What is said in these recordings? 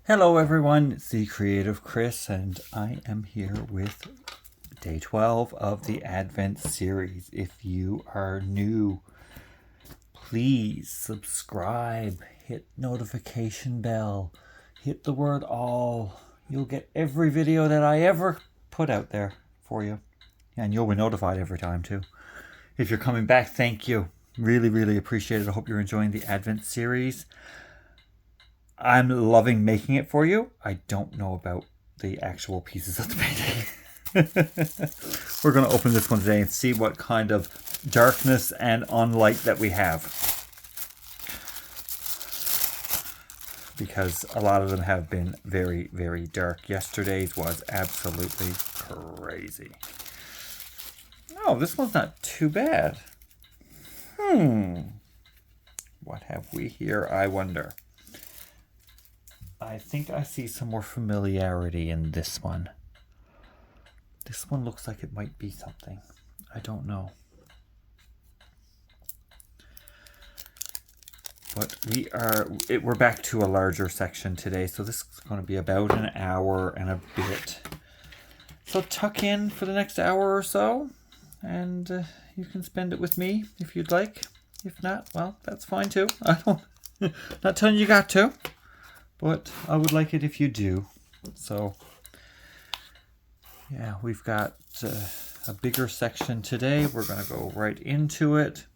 Hello everyone, it's the Creative Chris, and I am here with day 12 of the Advent series. If you are new, please subscribe, hit notification bell, hit the word all. You'll get every video that I ever put out there for you, and you'll be notified every time too. If you're coming back, thank you. Really appreciate it. I hope you're enjoying the Advent series. I'm loving making it for you. I don't know about the actual pieces of the painting. We're going to open this one today and see what kind of darkness and unlight that we have. Because a lot of them have been very dark. Yesterday's was absolutely crazy. Oh, this one's not too bad. What have we here, I wonder? I think I see some more familiarity in this one. This one looks like it might be something. I don't know. But we're back to a larger section today, so this is going to be about an hour and a bit. So tuck in for the next hour or so, and you can spend it with me if you'd like. If not, well, that's fine too. Not telling you got to. But I would like it if you do. So, yeah, we've got a bigger section today. We're going to go right into it.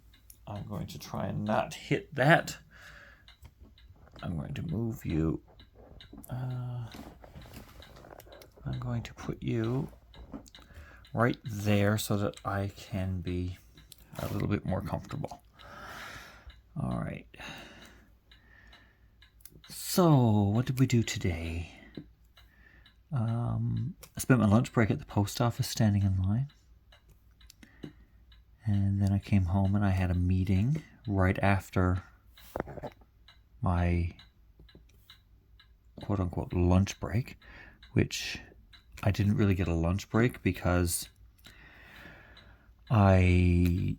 I'm going to try and not hit that. I'm going to move you. I'm going to put you right there so that I can be a little bit more comfortable. All right. So, what did we do today? I spent my lunch break at the post office standing in line. And then I came home and I had a meeting right after my quote-unquote lunch break, which I didn't really get a lunch break because I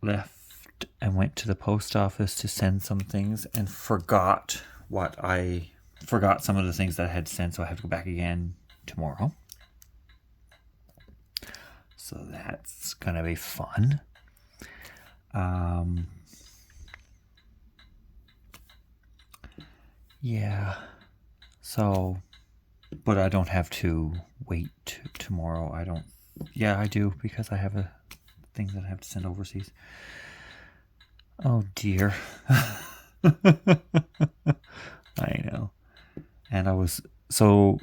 left and went to the post office to send some things and forgot some of the things that I had sent, so I have to go back again tomorrow. So that's gonna be fun. Yeah. So, but I don't have to wait tomorrow. I do, because I have a thing that I have to send overseas. Oh dear. I know. And I was so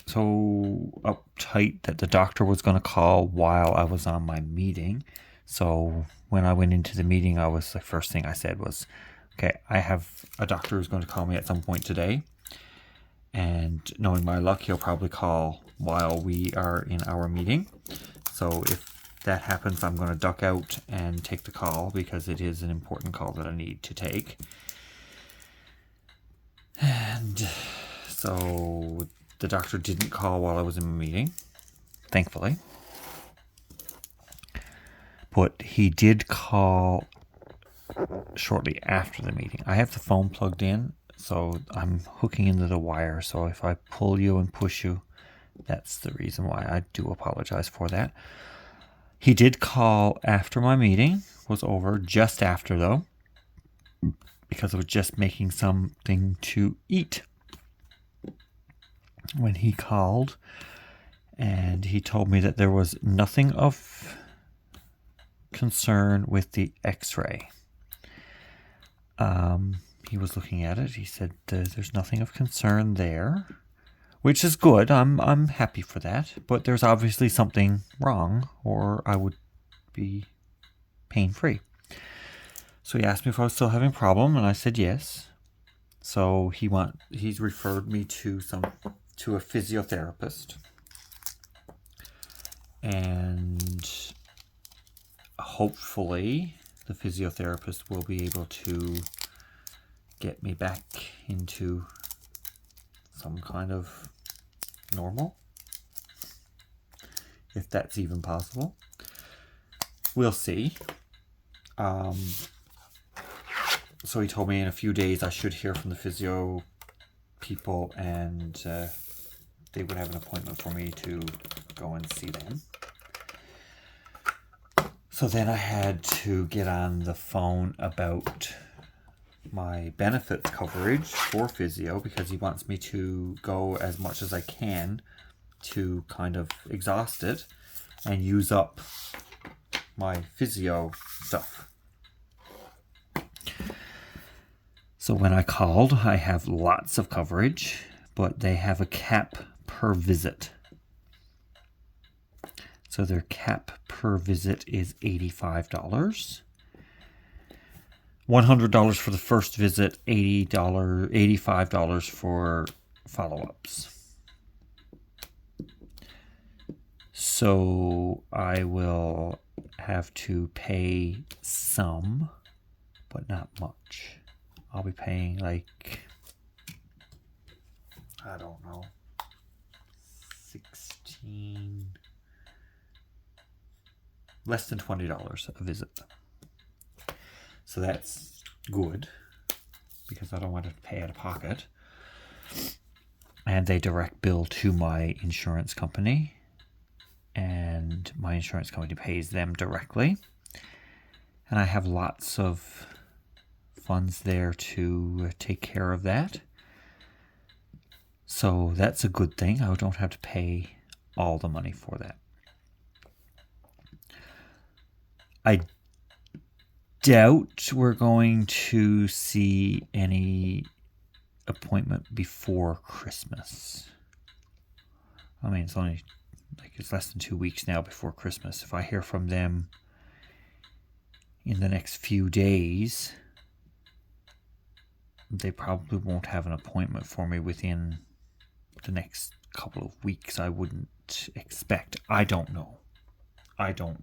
uptight that the doctor was going to call while I was on my meeting. So when I went into the meeting, the first thing I said was, okay, I have a doctor who's going to call me at some point today. And knowing my luck, he'll probably call while we are in our meeting. So if that happens, I'm going to duck out and take the call because it is an important call that I need to take. And so the doctor didn't call while I was in my meeting, thankfully. But he did call shortly after the meeting. I have the phone plugged in, so I'm hooking into the wire. So if I pull you and push you, that's the reason why. I do apologize for that. He did call after my meeting was over, just after though, because I was just making something to eat when he called, and he told me that there was nothing of concern with the x-ray. He was looking at it. He said there's nothing of concern there, which is good. I'm happy for that, but there's obviously something wrong, or I would be pain-free. So he asked me if I was still having a problem, and I said yes. So he's referred me to a physiotherapist, and hopefully the physiotherapist will be able to get me back into some kind of normal, if that's even possible. We'll see. So he told me in a few days I should hear from the physio people, and they would have an appointment for me to go and see them. So then I had to get on the phone about my benefits coverage for physio, because he wants me to go as much as I can to kind of exhaust it and use up my physio stuff. So when I called, I have lots of coverage, but they have a cap per visit. So their cap per visit is $85. $100 for the first visit, $85 for follow-ups. So I will have to pay some, but not much. I'll be paying like, I don't know, 16, less than $20 a visit. So that's good, because I don't want to pay out of pocket. And they direct bill to my insurance company, and my insurance company pays them directly. And I have lots of funds there to take care of that. So that's a good thing. I don't have to pay all the money for that. I doubt we're going to see any appointment before Christmas. I mean, it's only it's less than 2 weeks now before Christmas. If I hear from them in the next few days, they probably won't have an appointment for me within the next couple of weeks. I wouldn't expect. I don't know. I don't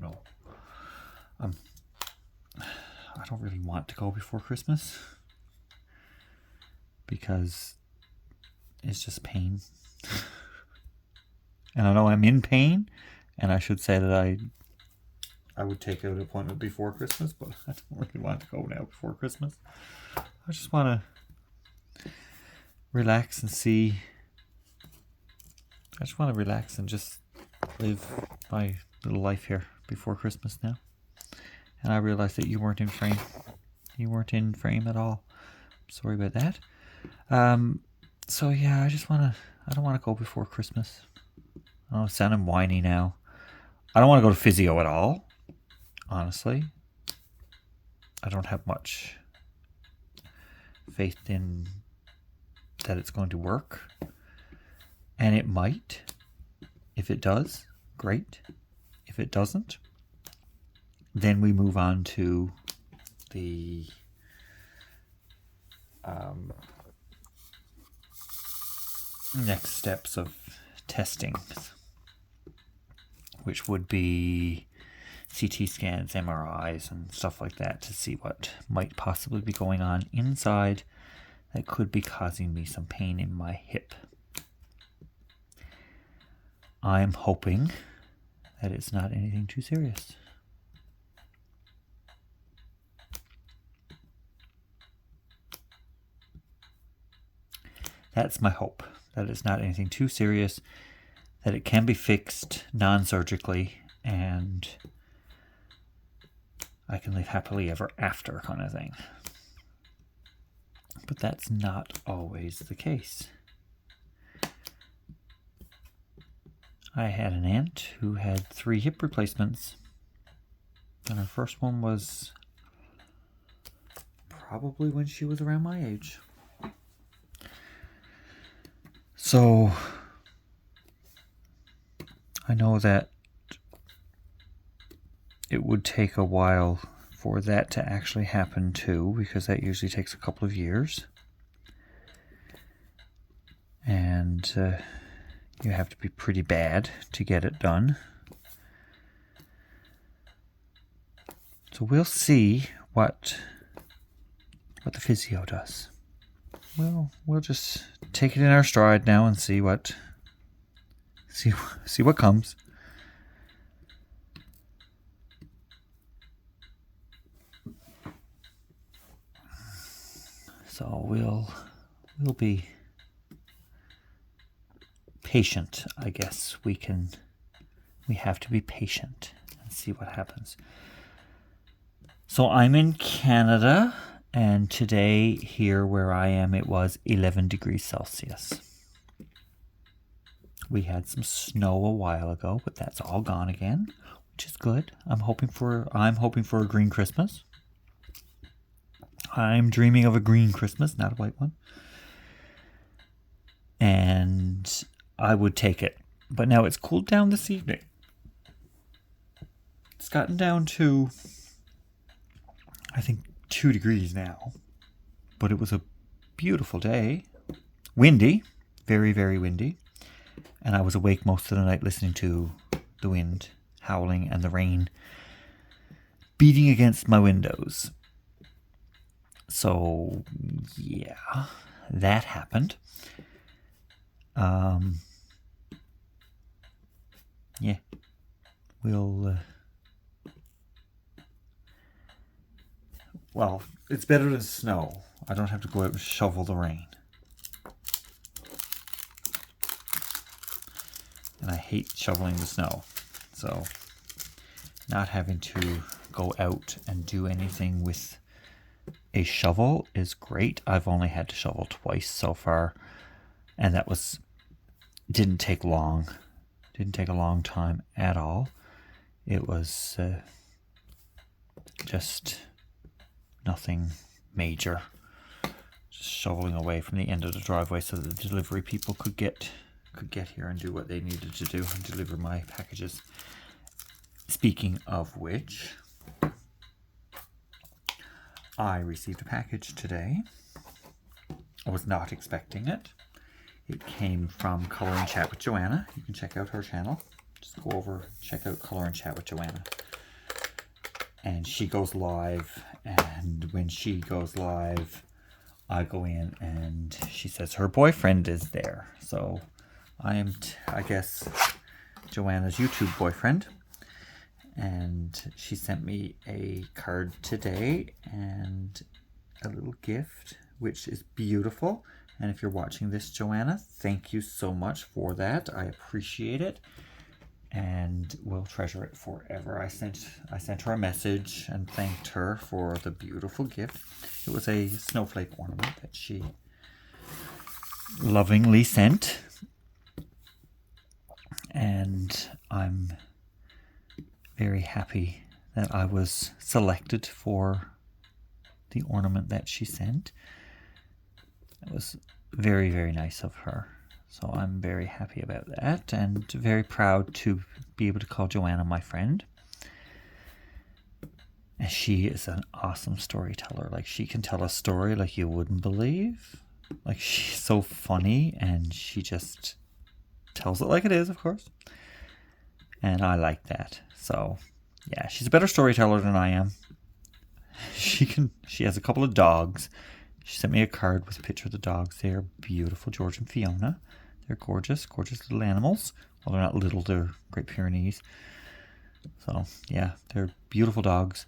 really want to go before Christmas, because it's just pain. And I know I'm in pain, and I should say that I would take out an appointment before Christmas, but I don't really want to go now before Christmas. I just want to relax and see. I just want to relax and just live my little life here before Christmas now. And I realized that you weren't in frame. You weren't in frame at all. Sorry about that. So yeah, I don't want to go before Christmas. I'm sounding whiny now. I don't want to go to physio at all, honestly. I don't have much faith in that it's going to work. And it might. If it does, great. If it doesn't, then we move on to the next steps of testing, which would be CT scans, MRIs, and stuff like that, to see what might possibly be going on inside that could be causing me some pain in my hip. I'm hoping that it's not anything too serious. That's my hope, that it's not anything too serious, that it can be fixed non-surgically, and I can live happily ever after kind of thing. But that's not always the case. I had an aunt who had 3 hip replacements, and her first one was probably when she was around my age. So I know that it would take a while for that to actually happen too, because that usually takes a couple of years. And you have to be pretty bad to get it done. So we'll see what the physio does. We'll just take it in our stride now and see what comes. So we'll be patient, I guess. We have to be patient and see what happens. So I'm in Canada, and today here where I am, it was 11 degrees Celsius. We had some snow a while ago, but that's all gone again, which is good. I'm hoping for a green Christmas. I'm dreaming of a green Christmas, not a white one. And I would take it. But now it's cooled down this evening. It's gotten down to, I think, 2 degrees now. But it was a beautiful day. Windy. Very, very windy. And I was awake most of the night listening to the wind howling and the rain beating against my windows. So, yeah, that happened. Yeah, we'll, well, it's better than snow. I don't have to go out and shovel the rain. And I hate shoveling the snow. So, not having to go out and do anything with a shovel is great. I've only had to shovel twice so far, and that didn't take long. Didn't take a long time at all. It was just nothing major. Just shoveling away from the end of the driveway so that the delivery people could get here and do what they needed to do and deliver my packages. Speaking of which, I received a package today. I was not expecting it. It came from Color and Chat with Joanna. You can check out her channel. Just go over, check out Color and Chat with Joanna. And she goes live, and when she goes live, I go in and she says her boyfriend is there. So I am, I guess, Joanna's YouTube boyfriend. And she sent me a card today and a little gift, which is beautiful. And if you're watching this, Joanna, thank you so much for that. I appreciate it and will treasure it forever. I sent her a message and thanked her for the beautiful gift. It was a snowflake ornament that she lovingly sent. And I'm very happy that I was selected for the ornament that she sent. It was very, very nice of her. So I'm very happy about that and very proud to be able to call Joanna my friend. And she is an awesome storyteller. Like, she can tell a story like you wouldn't believe. Like, she's so funny and she just tells it like it is, of course. And I like that. So, yeah, she's a better storyteller than I am. She has a couple of dogs. She sent me a card with a picture of the dogs. They are beautiful, George and Fiona. They're gorgeous, gorgeous little animals. Well, they're not little, they're Great Pyrenees. So, yeah, they're beautiful dogs.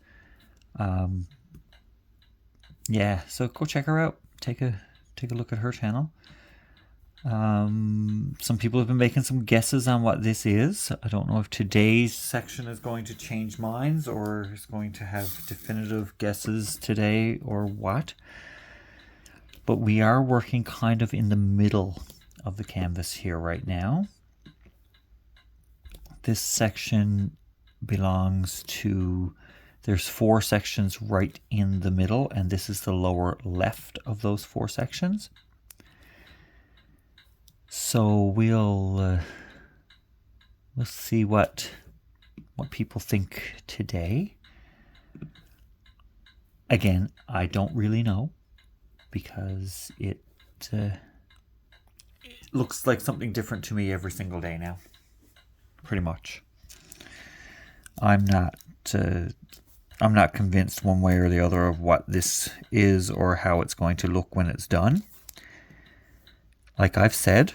Yeah, so go check her out. Take a look at her channel. Some people have been making some guesses on what this is. I don't know if today's section is going to change minds or is going to have definitive guesses today or what. But we are working kind of in the middle of the canvas here right now. This section belongs to, there's 4 sections right in the middle, and this is the lower left of those 4 sections. So we'll see what people think today. Again, I don't really know because it looks like something different to me every single day now. Pretty much. I'm not convinced one way or the other of what this is or how it's going to look when it's done. Like I've said,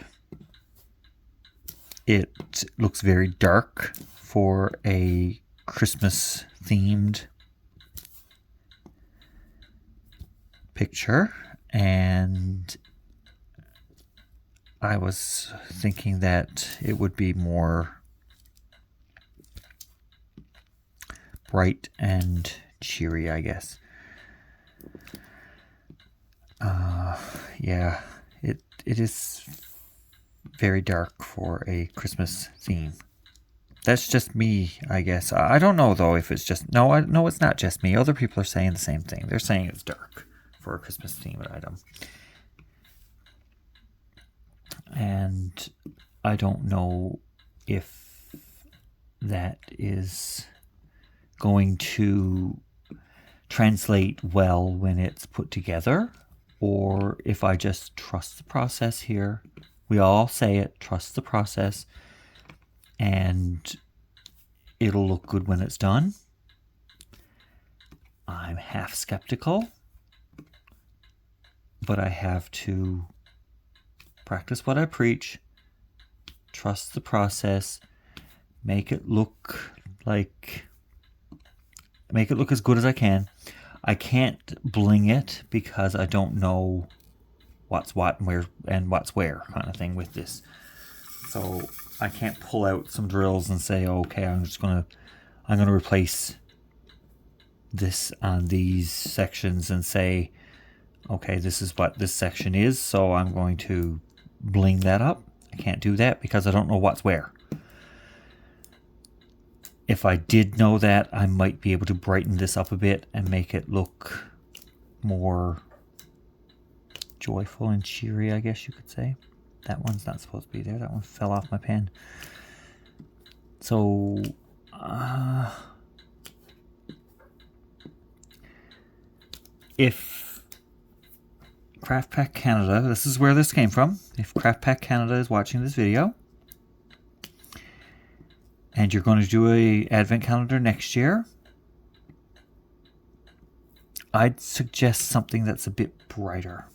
it looks very dark for a Christmas themed picture, and I was thinking that it would be more bright and cheery, I guess. Yeah, it is very dark for a Christmas theme. That's just me, I guess. I don't know though if it's just no. It's not just me. Other people are saying the same thing. They're saying it's dark for a Christmas themed item, and I don't know if that is going to translate well when it's put together, or if I just trust the process here. We all say it, trust the process, and it'll look good when it's done. I'm half skeptical, but I have to practice what I preach, trust the process, make it look as good as I can. I can't bling it because I don't know what's what and where and what's where kind of thing with this. So I can't pull out some drills and say, okay, I'm gonna replace this on these sections and say, okay, this is what this section is, so I'm going to bling that up. I can't do that because I don't know what's where. If I did know that, I might be able to brighten this up a bit and make it look more joyful and cheery, I guess you could say. That one's not supposed to be there. That one fell off my pen. So, if Craft Pack Canada, this is where this came from. If Craft Pack Canada is watching this video, and you're going to do a advent calendar next year, I'd suggest something that's a bit brighter.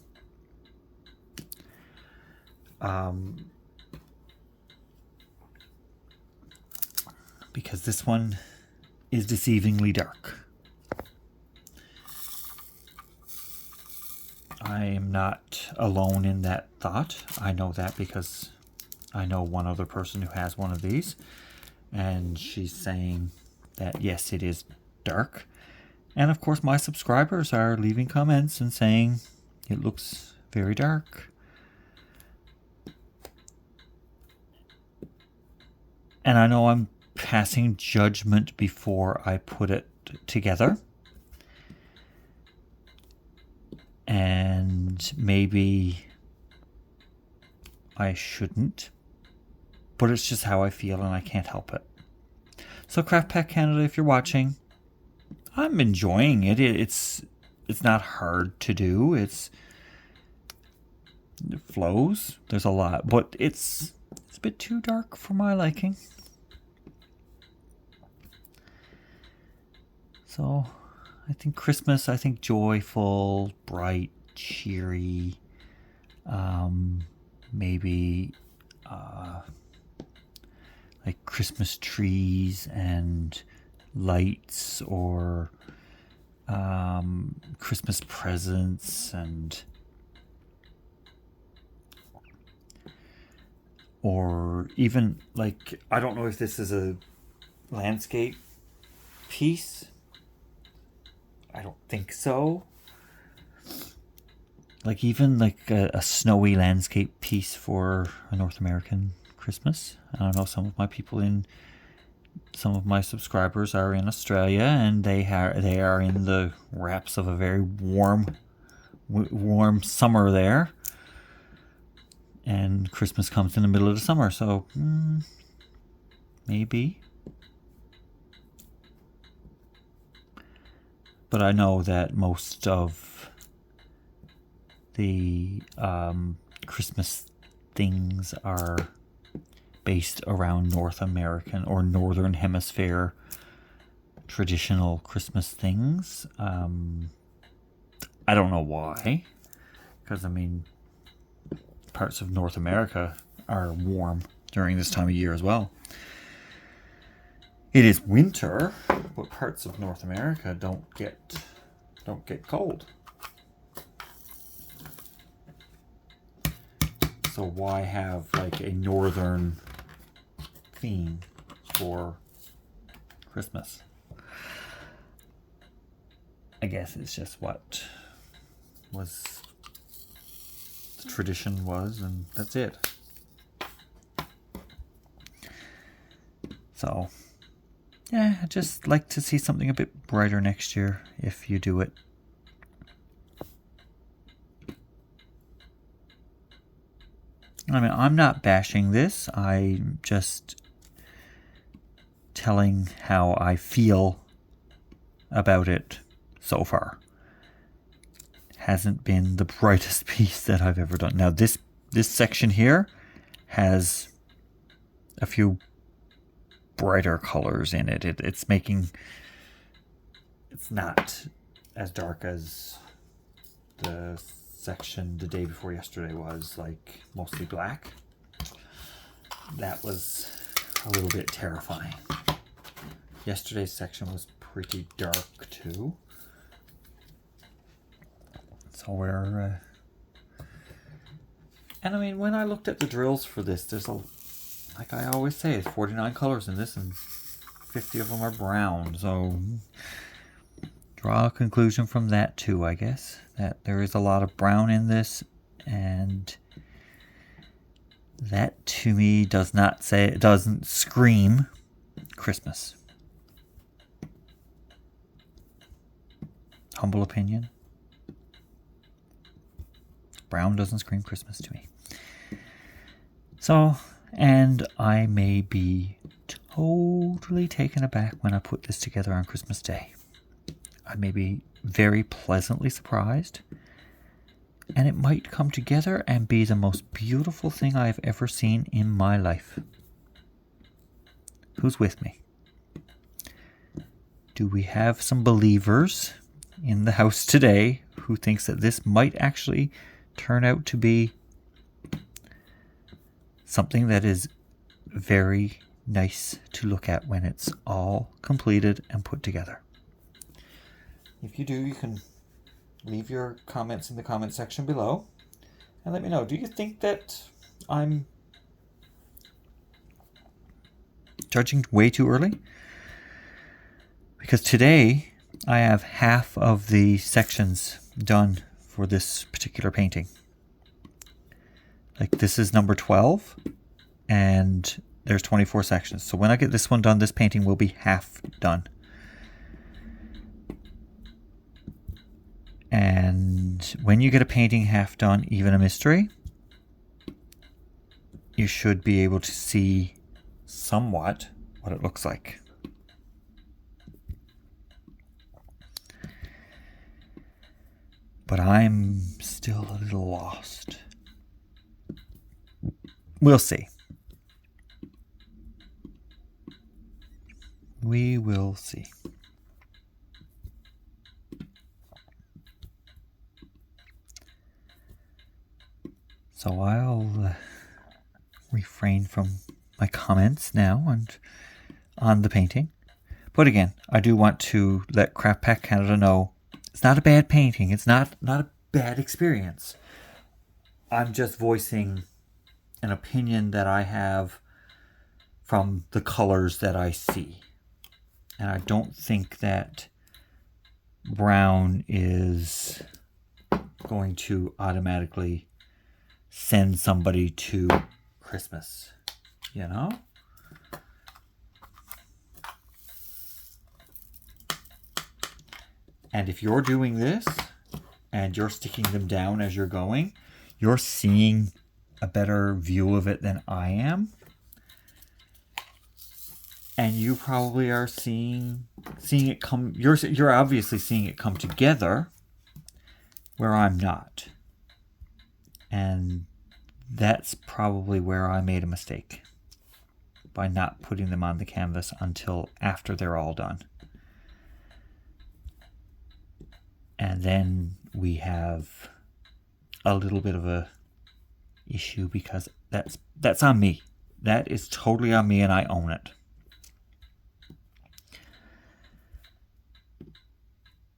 Because this one is deceivingly dark. I am not alone in that thought. I know that because I know one other person who has one of these, and she's saying that yes, it is dark. And of course my subscribers are leaving comments and saying it looks very dark. And I know I'm passing judgment before I put it together. And maybe I shouldn't, but it's just how I feel and I can't help it. So Craft Pack Canada, if you're watching, I'm enjoying it. It's not hard to do. It flows. There's a lot, but it's a bit too dark for my liking. So I think Christmas, I think joyful, bright, cheery, maybe like Christmas trees and lights, or Christmas presents, or even like, I don't know if this is a landscape piece. I don't think so. Like even like a snowy landscape piece for a North American Christmas. I don't know, some of my subscribers are in Australia, and they are in the wraps of a very warm summer there. And Christmas comes in the middle of the summer, so maybe. But I know that most of the Christmas things are based around North American or Northern Hemisphere traditional Christmas things. I don't know why, because I mean, parts of North America are warm during this time of year as well. It is winter, but parts of North America don't get cold. So So why have like a northern theme for Christmas? I guess it's just what was the tradition was, and that's it. So yeah, I'd just like to see something a bit brighter next year if you do it. I mean, I'm not bashing this. I'm just telling how I feel about it so far. Hasn't been the brightest piece that I've ever done. Now, this section here has a few brighter colors in it. It's not as dark as the section the day before yesterday was, like mostly black. That was a little bit terrifying. Yesterday's section was pretty dark too. So we're and I mean, when I looked at the drills for this, there's like I always say, it's 49 colors in this and 50 of them are brown. So draw a conclusion from that too, I guess, that there is a lot of brown in this, and that to me doesn't scream Christmas. Humble opinion. Brown doesn't scream Christmas to me. So, and I may be totally taken aback when I put this together on Christmas Day. I may be very pleasantly surprised, and it might come together and be the most beautiful thing I've ever seen in my life. Who's with me? Do we have some believers in the house today who thinks that this might actually turn out to be something that is very nice to look at when it's all completed and put together? If you do, you can leave your comments in the comment section below and let me know. Do you think that I'm judging way too early? Because today I have half of the sections done for this particular painting. Like, this is number 12 and there's 24 sections. So when I get this one done, this painting will be half done. And when you get a painting half done, even a mystery, you should be able to see somewhat what it looks like. But I'm still a little lost. We'll see. We will see. So I'll refrain from my comments now and on the painting. But again, I do want to let Craft Pack Canada know it's not a bad painting. It's not a bad experience. I'm just voicing an opinion that I have from the colors that I see. And I don't think that brown is going to automatically send somebody to Christmas, you know? And if you're doing this and you're sticking them down as you're going, you're seeing a better view of it than I am. And you probably are seeing it come, you're obviously seeing it come together where I'm not. And that's probably where I made a mistake by not putting them on the canvas until after they're all done. And then we have a little bit of a issue because that's on me. That is totally on me and I own it.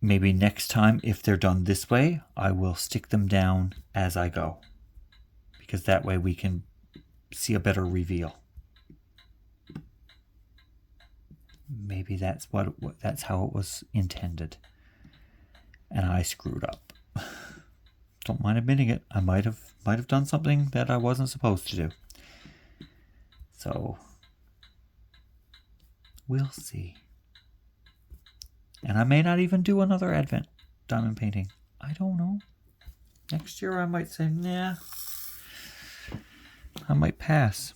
Maybe next time, if they're done this way, I will stick them down as I go. because that way we can see a better reveal. Maybe that's that's how it was intended, and I screwed up. Don't mind admitting it. I might have done something that I wasn't supposed to do. So we'll see. And I may not even do another Advent diamond painting. I don't know. Next year I might say, nah. I might pass.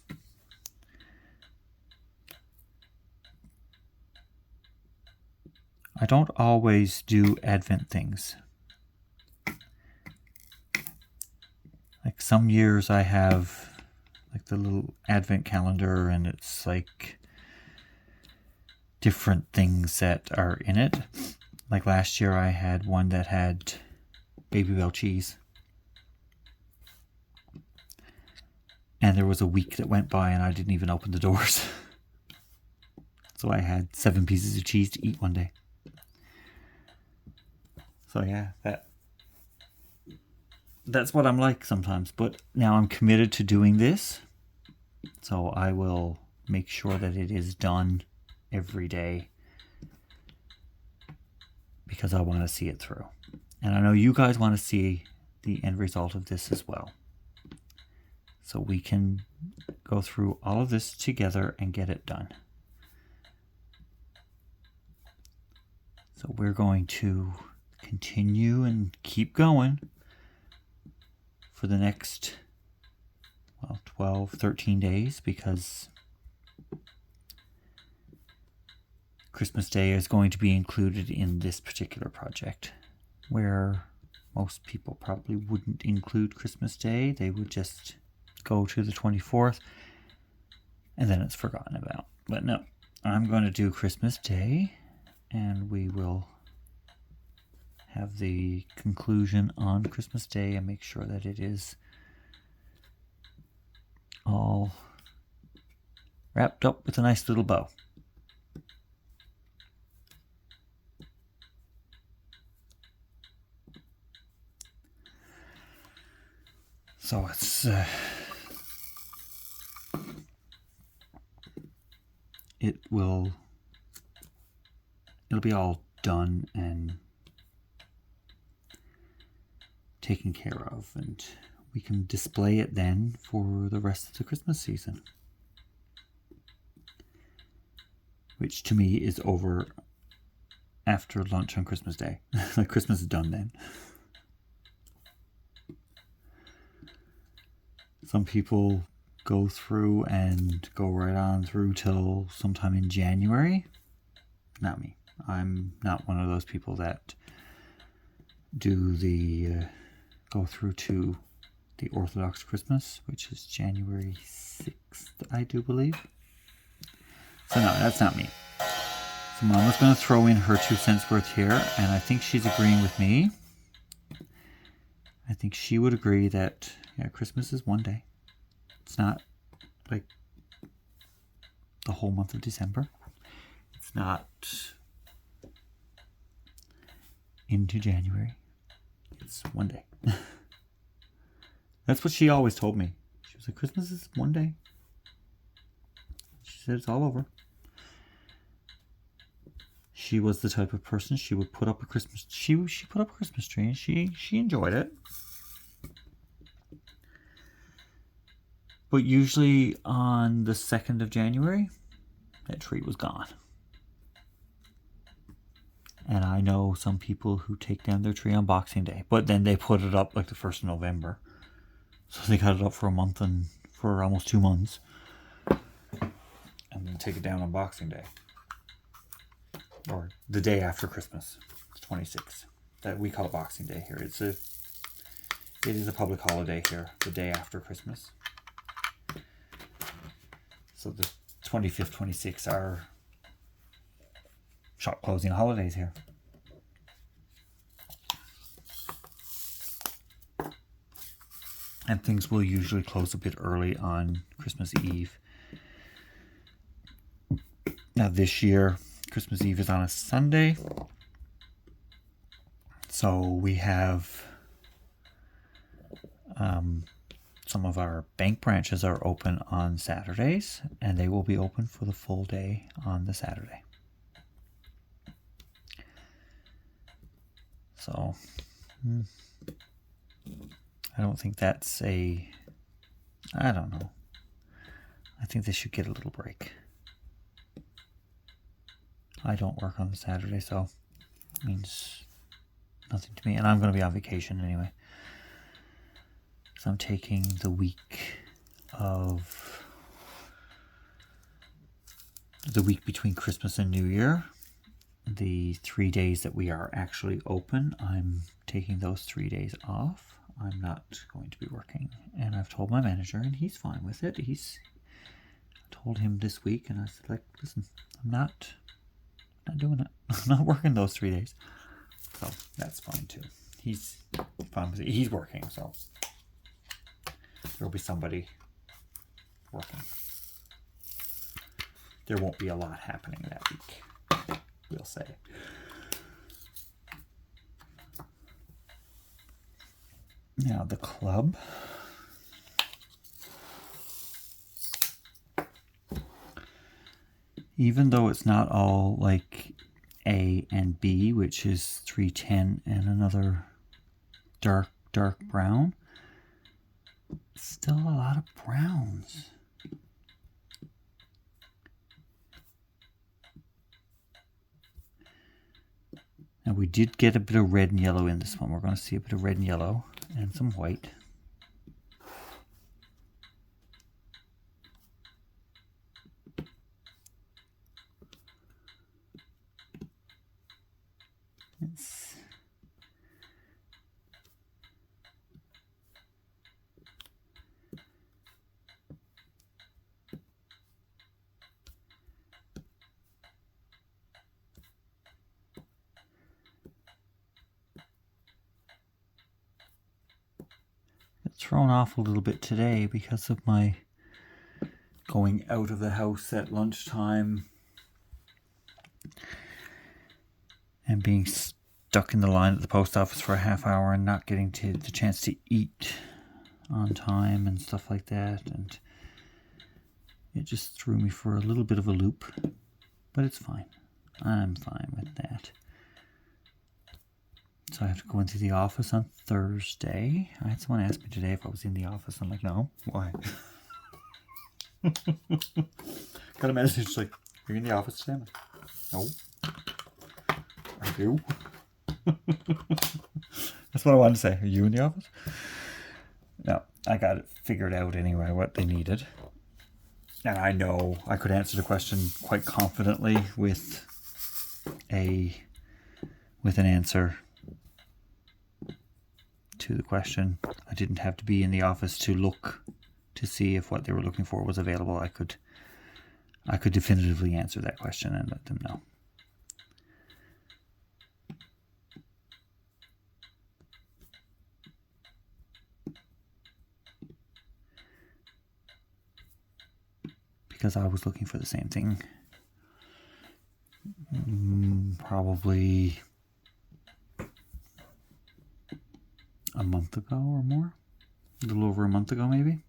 I don't always do Advent things. Like some years I have like the little Advent calendar, and it's like different things that are in it. Like last year I had one that had Babybel cheese. And there was a week that went by and I didn't even open the doors. So I had 7 pieces of cheese to eat one day. So yeah, that's what I'm like sometimes. But now I'm committed to doing this. So I will make sure that it is done every day, because I want to see it through. And I know you guys want to see the end result of this as well. So we can go through all of this together and get it done. So we're going to continue and keep going for the next 12, 13 days, because Christmas Day is going to be included in this particular project, where most people probably wouldn't include Christmas Day. They would just go to the 24th and then it's forgotten about. But no, I'm going to do Christmas Day, and we will have the conclusion on Christmas Day and make sure that it is all wrapped up with a nice little bow. So it'll be all done and taken care of, and we can display it then for the rest of the Christmas season, which to me is over after lunch on Christmas Day. Like Christmas is done then. Some people go through and go right on through till sometime in January. Not me. I'm not one of those people that do the go through to the Orthodox Christmas, which is January 6th, I do believe. So no, that's not me. So Mama's going to throw in her 2 cents worth here, and I think she's agreeing with me. I think she would agree that, yeah, Christmas is one day. It's not like the whole month of December. It's not into January. It's one day. That's what she always told me. She was like, Christmas is one day. She said it's all over. She was the type of person, she would put up a Christmas, she put up a Christmas tree, and she enjoyed it. But usually on the 2nd of January, that tree was gone. And I know some people who take down their tree on Boxing Day, but then they put it up like the 1st of November. So they got it up for a month and for almost 2 months. And then take it down on Boxing Day. Or the day after Christmas. It's 26th. That we call it Boxing Day here. It is a public holiday here, the day after Christmas. So the 25th, 26th are shop closing holidays here. And things will usually close a bit early on Christmas Eve. Now this year, Christmas Eve is on a Sunday. So we have some of our bank branches are open on Saturdays, and they will be open for the full day on the Saturday. So I don't think that's I don't know. I think they should get a little break. I don't work on Saturday, so it means nothing to me. And I'm going to be on vacation anyway. So I'm taking the week between Christmas and New Year. The 3 days that we are actually open, I'm taking those 3 days off. I'm not going to be working. And I've told my manager, and he's fine with it. I told him this week, and I said, like, listen, I'm not doing it. I'm not working those 3 days. So that's fine too. He's fine with it. He's working, so there'll be somebody working. There won't be a lot happening that week, we'll say. Now the club. Even though it's not all like A and B, which is 310 and another dark brown, still a lot of browns. Now we did get a bit of red and yellow in this one. We're going to see a bit of red and yellow and some white. Thrown off a little bit today because of my going out of the house at lunchtime and being stuck in the line at the post office for a half hour and not getting the chance to eat on time and stuff like that, and it just threw me for a little bit of a loop, but it's fine. I'm fine with that. So I have to go into the office on Thursday. I had someone ask me today if I was in the office. I'm like, no. Why? Got a message like, are you in the office today? I'm like, no. Are you? That's what I wanted to say. Are you in the office? No, I got it figured out anyway, what they needed. And I know I could answer the question quite confidently with an answer to the question. I didn't have to be in the office to look to see if what they were looking for was available. I could definitively answer that question and let them know. Because I was looking for the same thing probably a month ago or more, a little over a month ago maybe.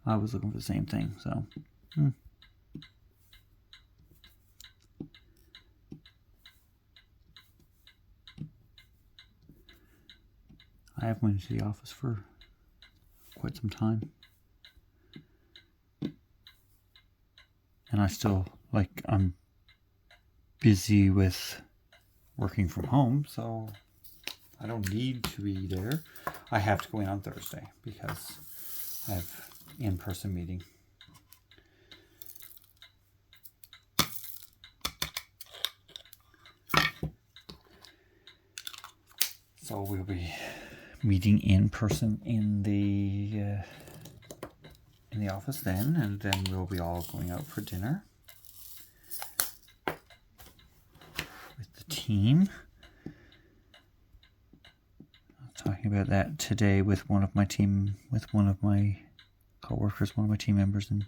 I was looking for the same thing, so I haven't went to the office for quite some time, and I still, I'm busy with working from home, so I don't need to be there. I have to go in on Thursday because I have in-person meeting. So we'll be meeting in person in the office then, and then we'll be all going out for dinner with the team. Talking about that today with one of my co-workers, one of my team members, and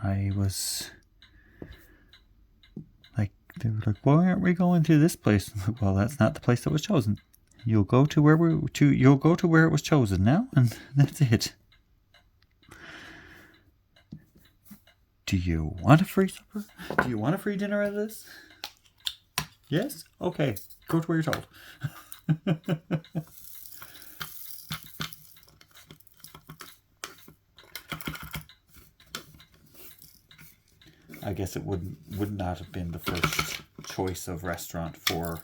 I was They were like, why aren't we going to this place? Well, that's not the place that was chosen. You'll go to where you'll go to where it was chosen now, and that's it. Do you want a free supper? Do you want a free dinner out of this? Yes? Okay. Go to where you're told. I guess it would not have been the first choice of restaurant for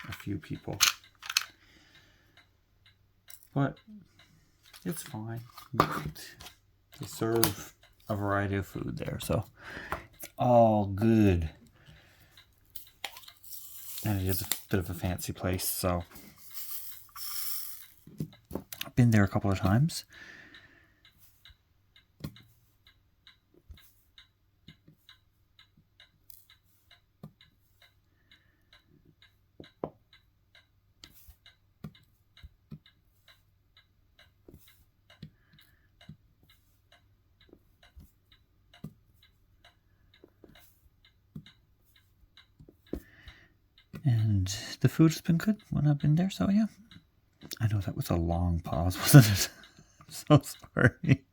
a few people. But it's fine. They serve a variety of food there, so it's all good. And it is a bit of a fancy place, so I've been there a couple of times. And the food has been good when I've been there, so yeah. I know that was a long pause, wasn't it? I'm so sorry.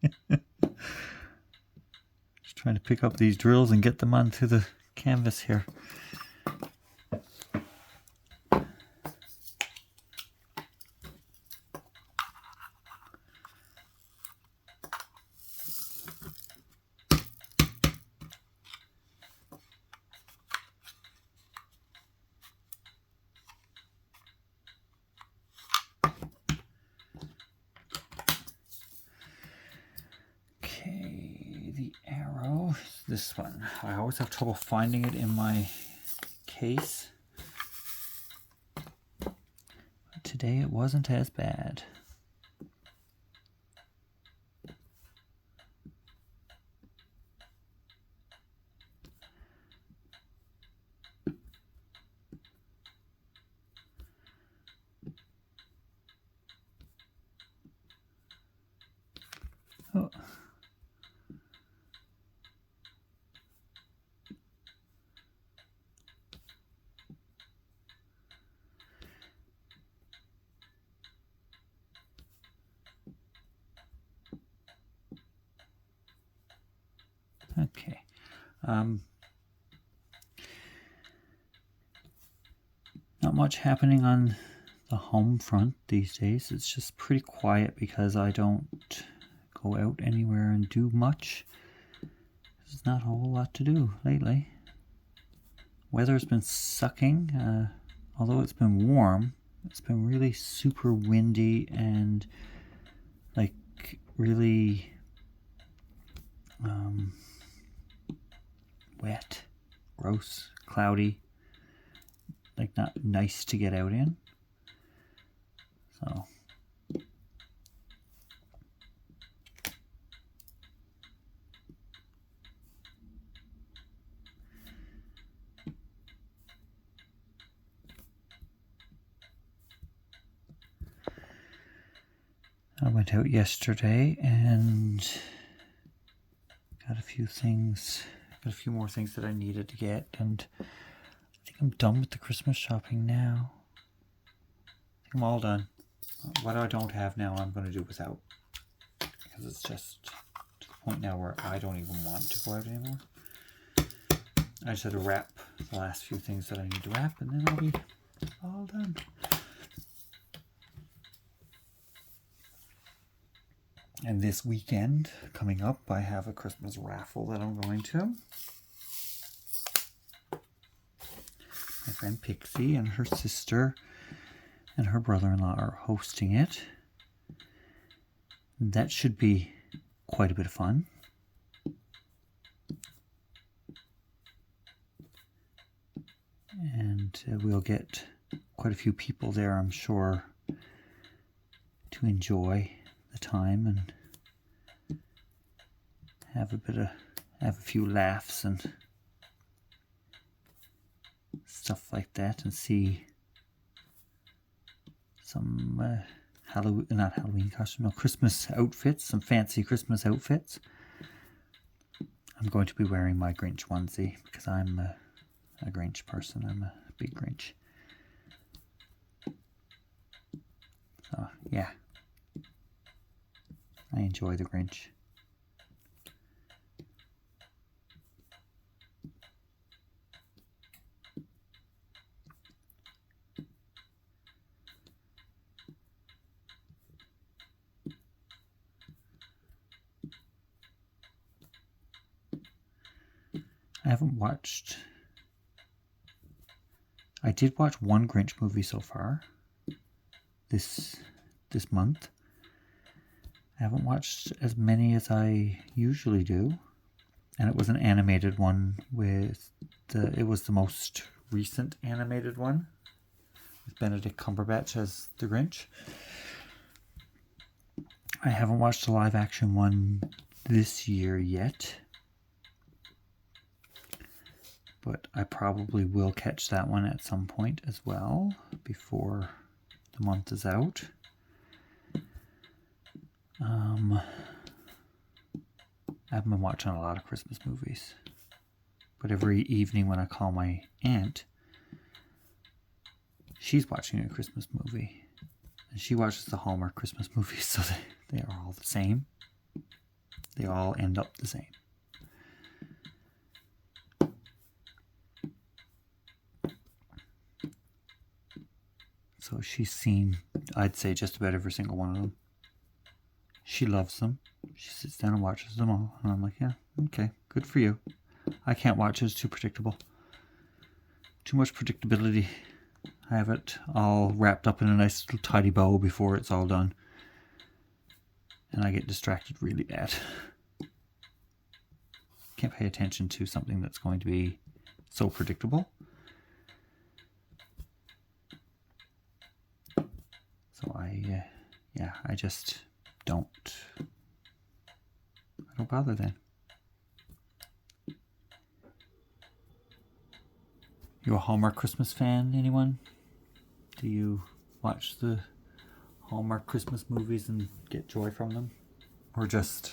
Just trying to pick up these drills and get them onto the canvas here. This one. I always have trouble finding it in my case. But today it wasn't as bad. Oh. Okay. Not much happening on the home front these days. It's just pretty quiet because I don't go out anywhere and do much. There's not a whole lot to do lately. Weather's been sucking. Although it's been warm, it's been really super windy and like really wet, gross, cloudy, like not nice to get out in. So I went out yesterday and got a few more things that I needed to get, and I think I'm done with the Christmas shopping now. I think I'm all done. What I don't have now, I'm going to do without, because it's just to the point now where I don't even want to go out anymore. I just had to wrap the last few things that I need to wrap, and then I'll be all done. And this weekend, coming up, I have a Christmas raffle that I'm going to. My friend Pixie and her sister and her brother-in-law are hosting it. That should be quite a bit of fun. And we'll get quite a few people there, I'm sure, to enjoy the time and have a few laughs and stuff like that, and see some Christmas outfits, some fancy Christmas outfits. I'm going to be wearing my Grinch onesie because I'm a Grinch person. I'm a big Grinch. So, yeah. I enjoy the Grinch. I haven't watched... I did watch one Grinch movie so far this month. I haven't watched as many as I usually do. And it was an animated one it was the most recent animated one with Benedict Cumberbatch as the Grinch. I haven't watched a live action one this year yet. But I probably will catch that one at some point as well before the month is out. I've been watching a lot of Christmas movies. But every evening when I call my aunt, she's watching a Christmas movie. And she watches the Hallmark Christmas movies, so they are all the same. They all end up the same. So she's seen, I'd say, just about every single one of them. She loves them. She sits down and watches them all. And I'm like, yeah, okay, good for you. I can't watch it. It's too predictable. Too much predictability. I have it all wrapped up in a nice little tidy bow before it's all done. And I get distracted really bad. Can't pay attention to something that's going to be so predictable. So I just don't bother then. You a Hallmark Christmas fan, anyone? Do you watch the Hallmark Christmas movies and get joy from them? Or just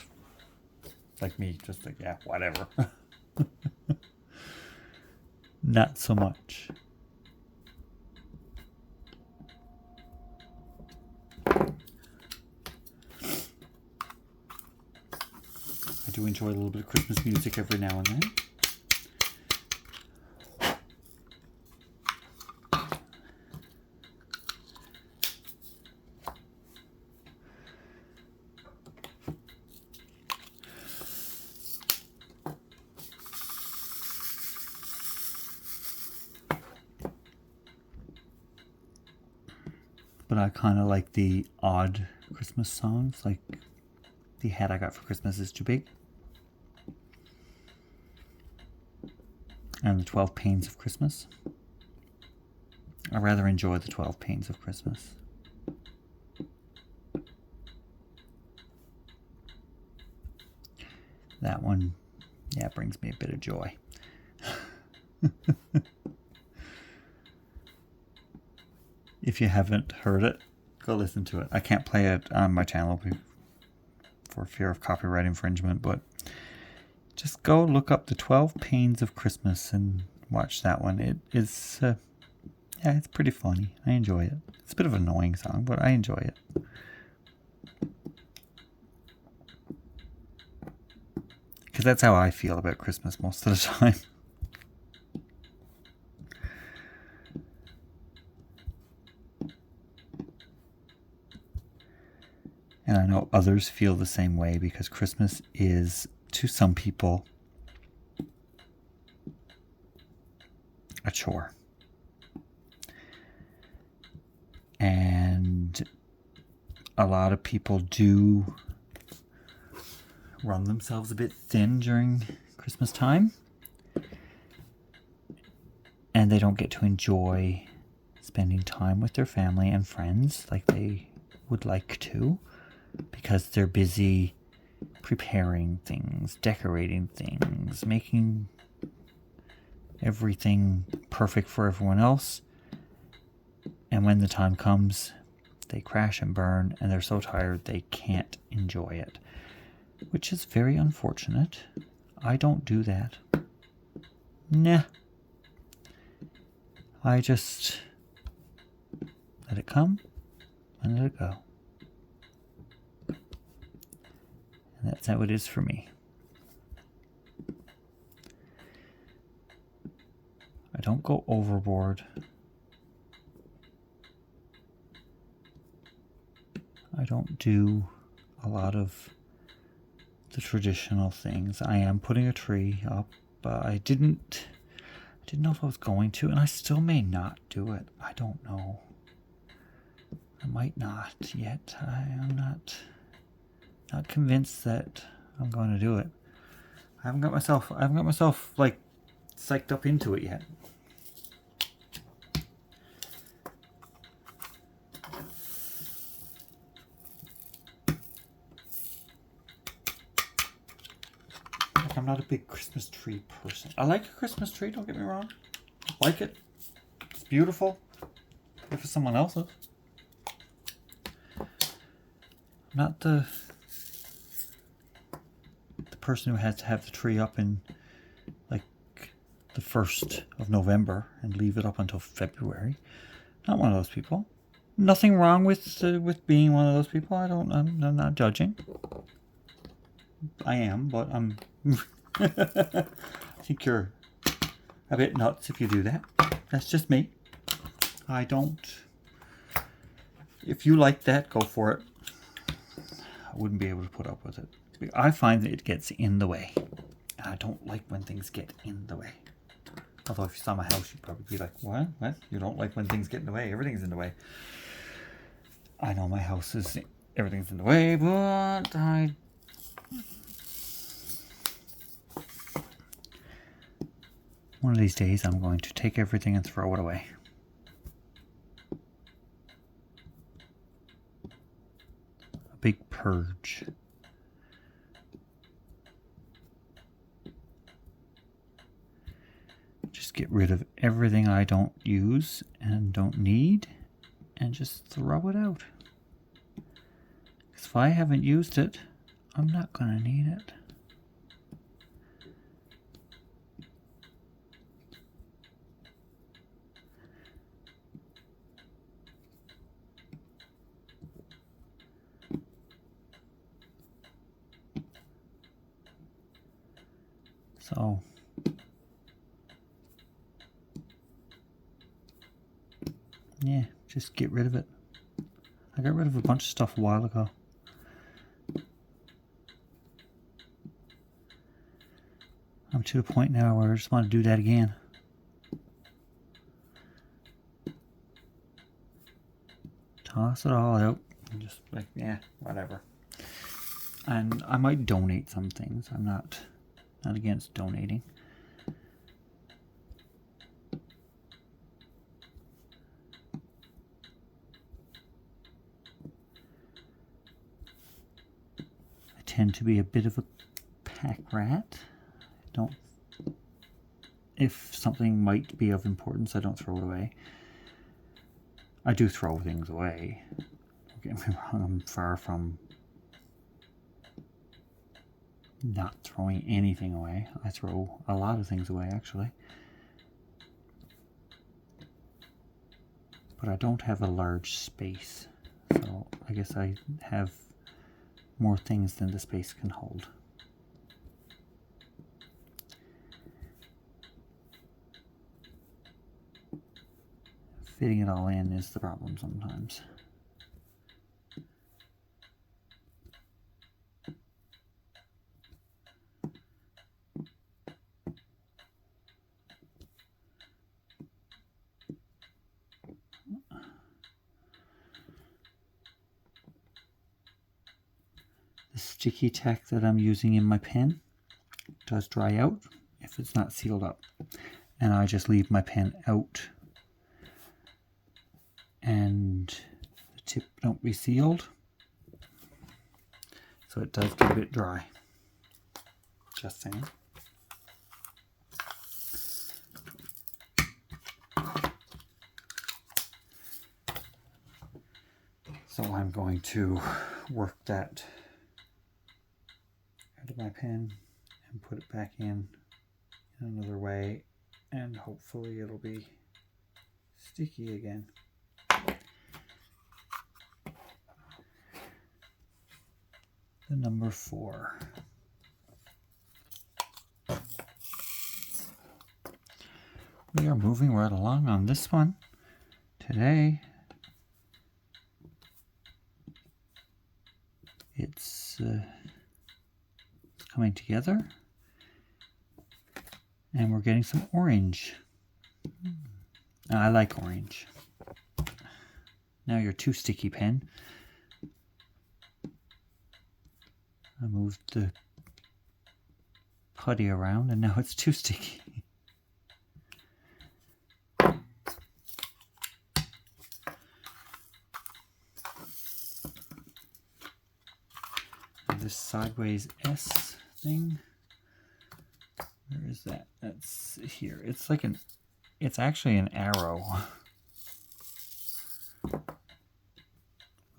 like me, just like, yeah, whatever. Not so much. I do enjoy a little bit of Christmas music every now and then. But I kind of like the odd Christmas songs, like The Hat I Got for Christmas Is Too Big, and the 12 Pains of Christmas. I rather enjoy the 12 Pains of Christmas. That one, yeah, brings me a bit of joy. If you haven't heard it, go listen to it. I can't play it on my channel for fear of copyright infringement, but just go look up the 12 Pains of Christmas and watch that one. It is, it's pretty funny. I enjoy it. It's a bit of an annoying song, but I enjoy it. Because that's how I feel about Christmas most of the time. And I know others feel the same way because Christmas is, to some people, a chore. And a lot of people do run themselves a bit thin during Christmas time. And they don't get to enjoy spending time with their family and friends like they would like to, because they're busy preparing things, decorating things, making everything perfect for everyone else. And when the time comes, they crash and burn, and they're so tired they can't enjoy it, which is very unfortunate. I don't do that. Nah, I just let it come and let it go. And that's how it is for me. I don't go overboard. I don't do a lot of the traditional things. I am putting a tree up, but I didn't know if I was going to, and I still may not do it. I don't know. I might not yet. I am not convinced that I'm going to do it. I haven't got myself like psyched up into it yet. I'm not a big Christmas tree person. I like a Christmas tree, don't get me wrong. I like it. It's beautiful. If it's someone else's. I'm not the person who has to have the tree up in like the 1st of November and leave it up until February. Not one of those people. Nothing wrong with being one of those people. I'm not judging. I am, but I'm I think you're a bit nuts if you do that. That's just me. I don't. If you like that, go for it. I wouldn't be able to put up with it. I find that it gets in the way. And I don't like when things get in the way. Although if you saw my house, you'd probably be like, what? What? You don't like when things get in the way? Everything's in the way. I know my house is, everything's in the way, but one of these days I'm going to take everything and throw it away. A big purge. Just get rid of everything I don't use and don't need and just throw it out. Because if I haven't used it, I'm not going to need it. So, yeah, just get rid of it. I got rid of a bunch of stuff a while ago. I'm to the point now where I just want to do that again. Toss it all out and just like, yeah, whatever. And I might donate some things. I'm not against donating. I tend to be a bit of a pack rat. If something might be of importance, I don't throw it away. I do throw things away. Don't get me wrong, I'm far from not throwing anything away. I throw a lot of things away, actually. But I don't have a large space, so I guess I have more things than the space can hold. Fitting it all in is the problem sometimes. The sticky tack that I'm using in my pen does dry out if it's not sealed up. And I just leave my pen out and the tip don't be sealed. So it does get a bit dry. Just saying. So I'm going to work that out of my pen and put it back in another way, and hopefully it'll be sticky again. The number 4. We are moving right along on this one today. It's coming together, and we're getting some orange. I like orange. Now your too sticky pen. I moved the putty around and now it's too sticky. And this sideways S thing, where is that? That's here. It's like it's actually an arrow.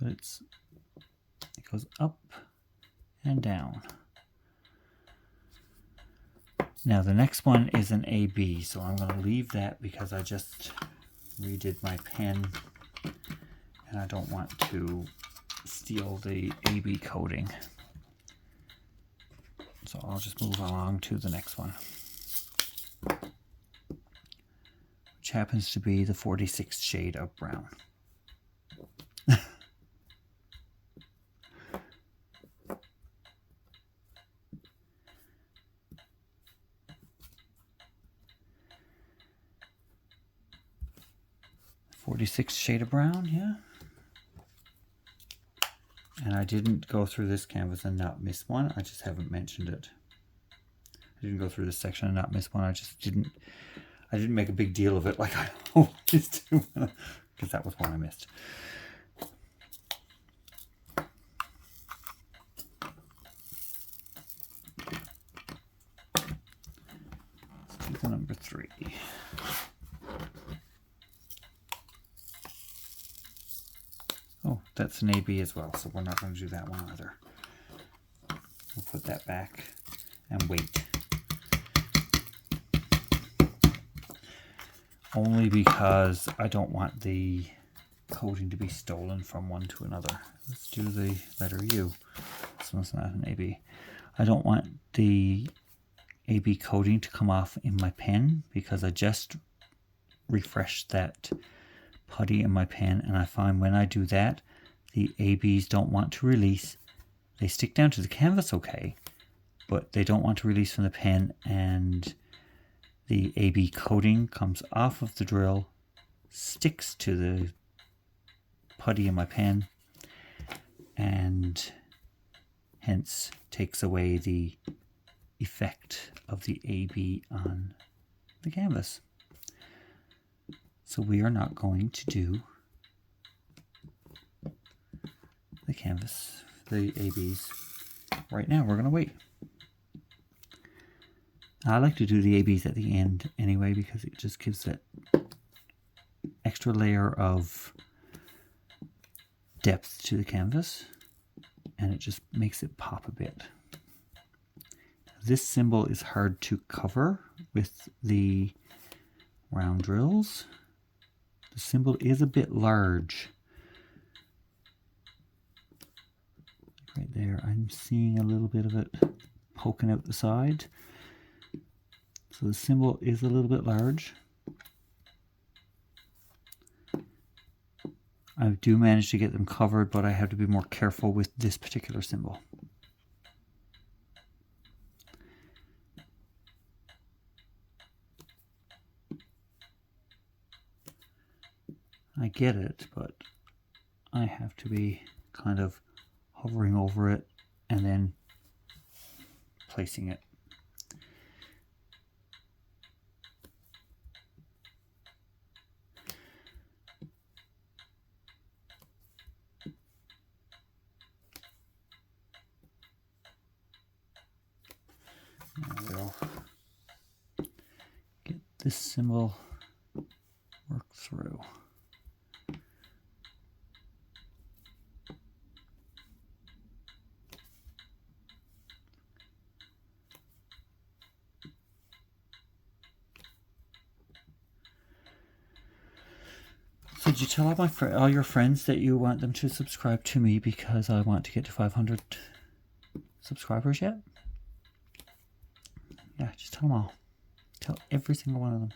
But it goes up and down. Now the next one is an AB, so I'm going to leave that because I just redid my pen and I don't want to steal the AB coating. So I'll just move along to the next one, which happens to be the 46th shade of brown. 46th shade of brown, yeah. And I didn't go through this canvas and not miss one. I just haven't mentioned it. I didn't go through this section and not miss one. I didn't make a big deal of it like I always do, because that was one I missed. Let's do the number 3. Oh, that's an AB as well, so we're not going to do that one either. We'll put that back and wait. Only because I don't want the coating to be stolen from one to another. Let's do the letter U. This one's not an AB. I don't want the AB coating to come off in my pen because I just refreshed that putty in my pen, and I find when I do that, the ABs don't want to release. They stick down to the canvas okay, but they don't want to release from the pen, and the AB coating comes off of the drill, sticks to the putty in my pen, and hence takes away the effect of the AB on the canvas. So we are not going to do the canvas, the ABs right now. We're going to wait. I like to do the ABs at the end anyway because it just gives that extra layer of depth to the canvas and it just makes it pop a bit. This symbol is hard to cover with the round drills. The symbol is a bit large. Right there, I'm seeing a little bit of it poking out the side. So the symbol is a little bit large. I do manage to get them covered, but I have to be more careful with this particular symbol. I get it, but I have to be kind of hovering over it and then placing it. Now we'll get this symbol worked through. Did you tell all your friends that you want them to subscribe to me because I want to get to 500 subscribers yet? Yeah, just tell them all. Tell every single one of them.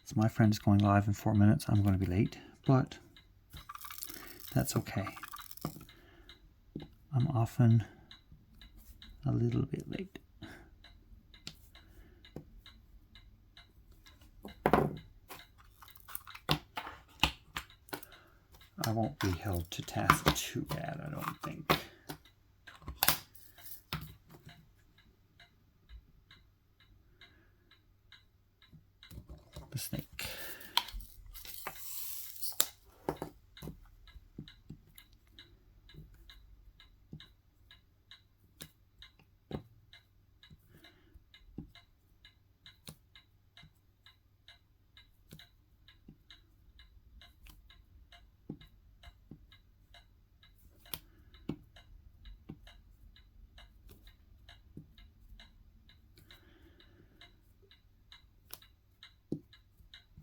So my friend is going live in 4 minutes. I'm going to be late, but that's okay. I'm often a little bit late. I won't be held to task too bad, I don't think. The snake.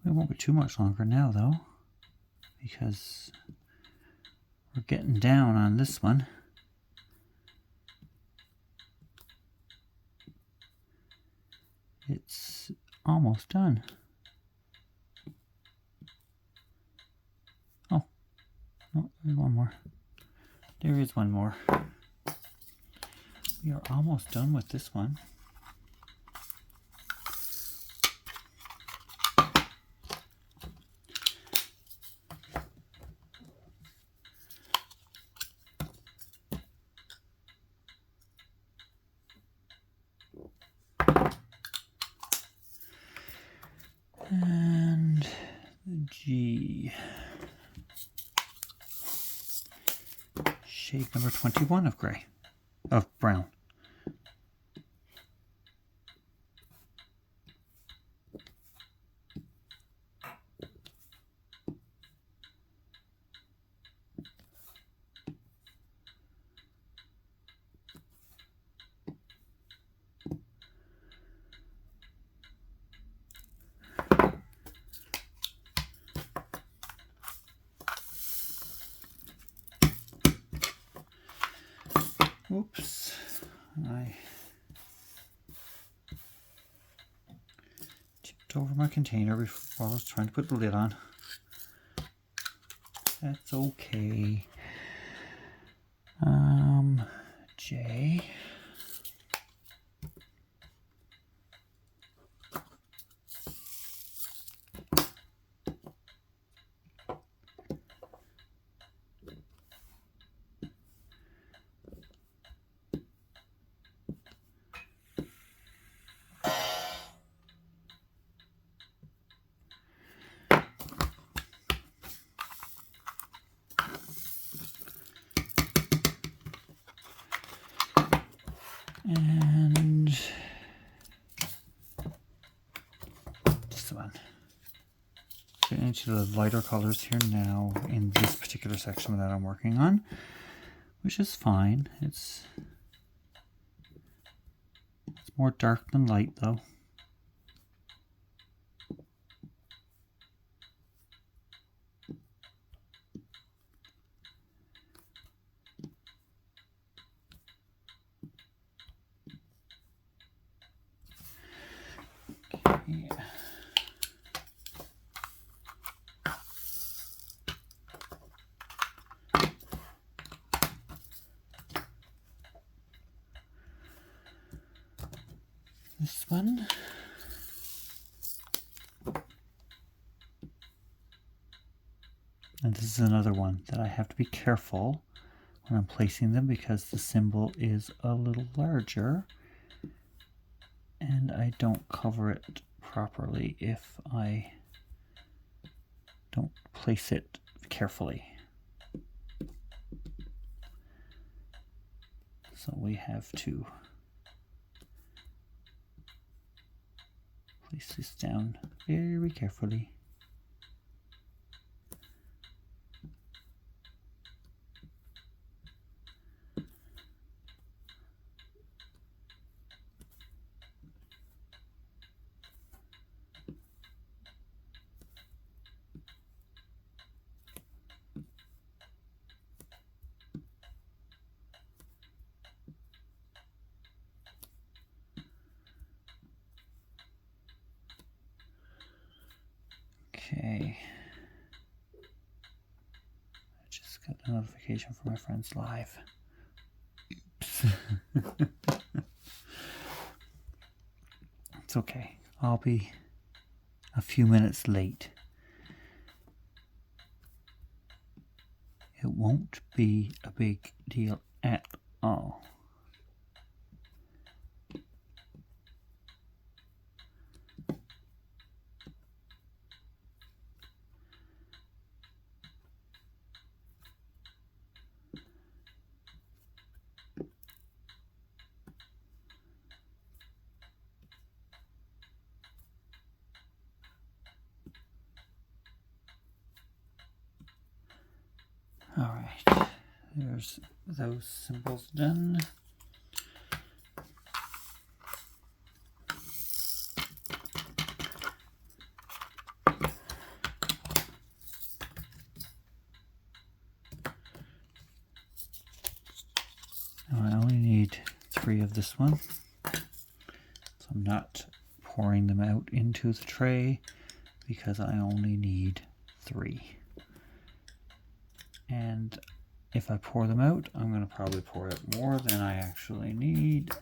It won't be too much longer now, though, because we're getting down on this one. It's almost done. Oh, no, there's one more. There is one more. We are almost done with this one. And the G. Shade number 21 of gray, of brown. Oops, I tipped over my container before I was trying to put the lid on. That's okay. J. And this one. Getting into the lighter colors here now in this particular section that I'm working on, which is fine. It's more dark than light though. Okay. This one. And this is another one that I have to be careful when I'm placing them because the symbol is a little larger and I don't cover it properly if I don't place it carefully. So we have to place this down very carefully. Okay. I just got a notification from my friend's live. Oops. It's okay. I'll be a few minutes late. It won't be a big deal at all. Alright, there's those symbols done. Now I only need 3 of this one, so I'm not pouring them out into the tray because I only need 3. And if I pour them out, I'm going to probably pour out more than I actually need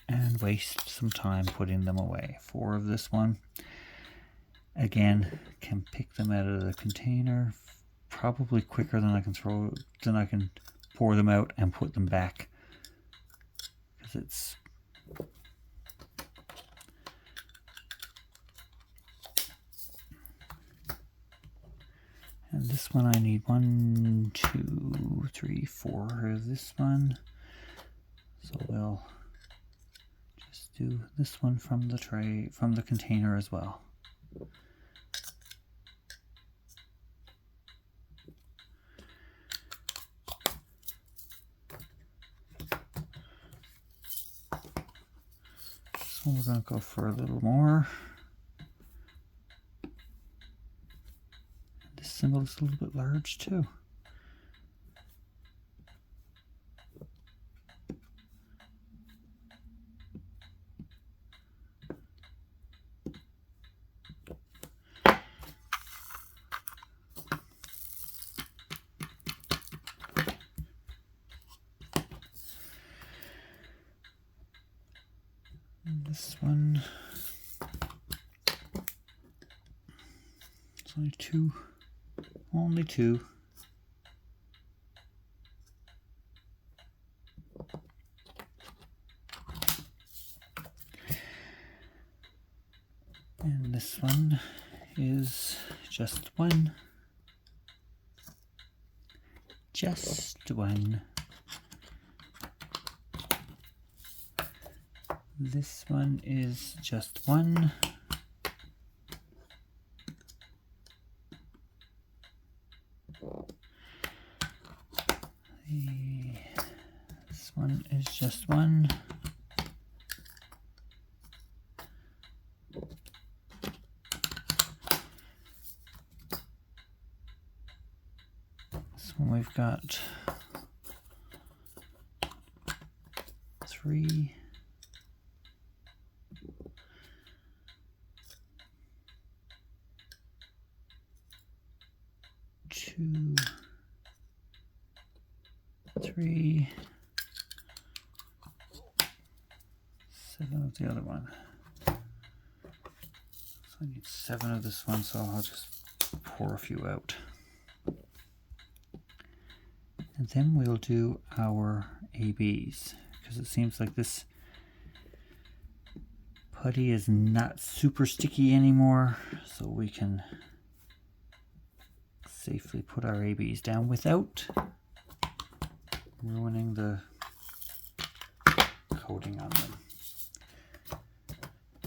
and waste some time putting them away. 4 of this one. Again, can pick them out of the container probably quicker than I can pour them out and put them back, because it's and this one I need 1, 2, 3, 4 of this one, so we'll just do this one from the tray, from the container as well. So we're going to go for a little more. This symbol is a little bit large too. And this one, it's only 2. Only 2. And this one is just 1. Just 1. This one is just 1. This one is just 1. This one we've got 3. 2, 3, 7 of the other one. So I need 7 of this one, so I'll just pour a few out. And then we'll do our ABs, because it seems like this putty is not super sticky anymore, so we can safely put our ABs down without ruining the coating on them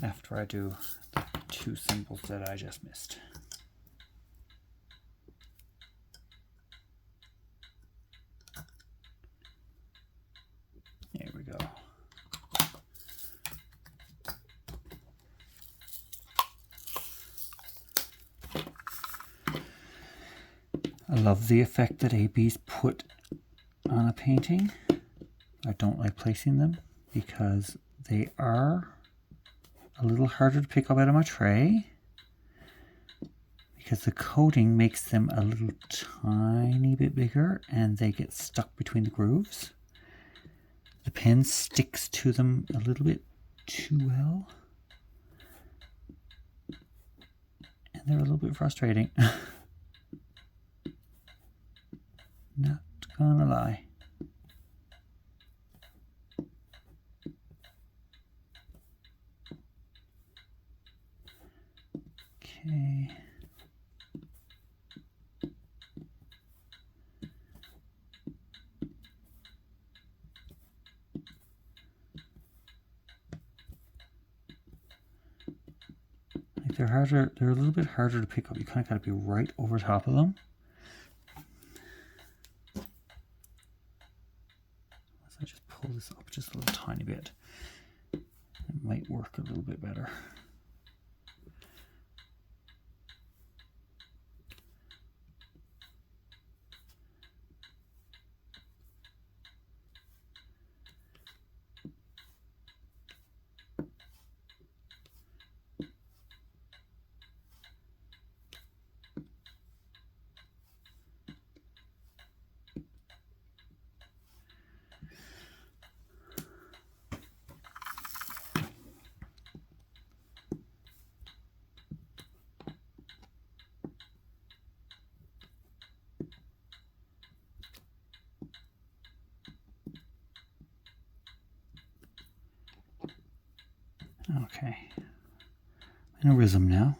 after I do the 2 symbols that I just missed. There we go. I love the effect that ABs put on a painting. I don't like placing them because they are a little harder to pick up out of my tray, because the coating makes them a little tiny bit bigger and they get stuck between the grooves. The pen sticks to them a little bit too well. And they're a little bit frustrating. Not gonna lie. Okay. They're a little bit harder to pick up. You kind of got to be right over top of them. So I just pull this up just a little tiny bit. It might work a little bit better. Okay, in a rhythm now.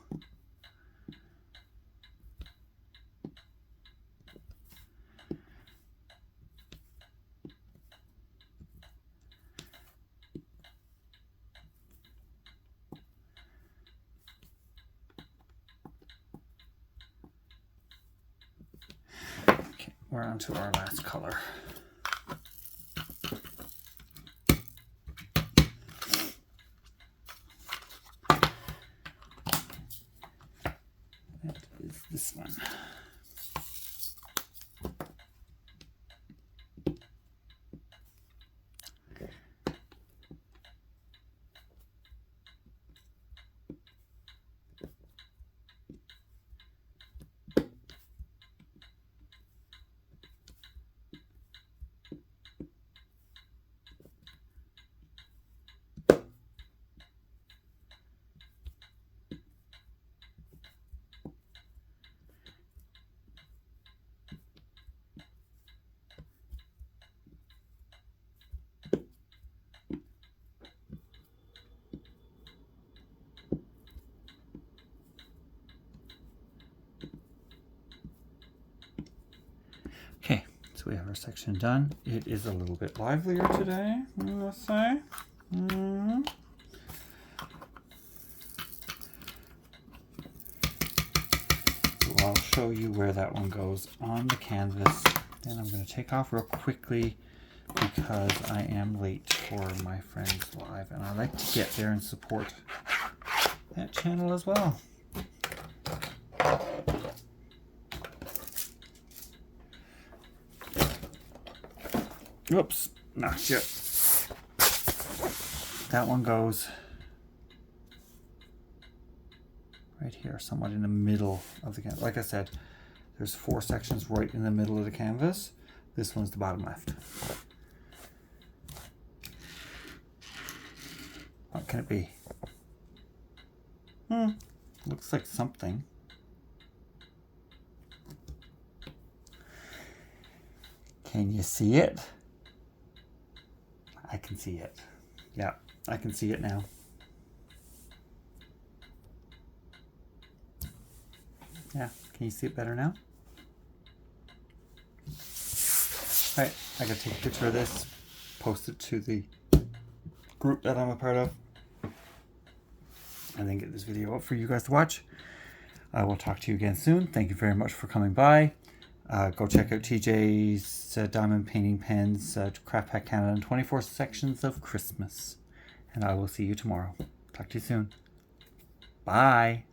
Okay, we're on to our last color. This one. Okay, so we have our section done. It is a little bit livelier today, I'm gonna say. So I'll show you where that one goes on the canvas. Then I'm going to take off real quickly because I am late for my friend's live, and I like to get there and support that channel as well. Oops, knocked you. That one goes right here, somewhat in the middle of the canvas. Like I said, there's 4 sections right in the middle of the canvas. This one's the bottom left. What can it be? Looks like something. Can you see it? I can see it. Yeah, I can see it now. Yeah, can you see it better now? All right, I gotta take a picture of this, post it to the group that I'm a part of, and then get this video up for you guys to watch. I will talk to you again soon. Thank you very much for coming by. Go check out TJ's Diamond Painting Pens, Craft Pack Canada, and 24 Sections of Christmas. And I will see you tomorrow. Talk to you soon. Bye.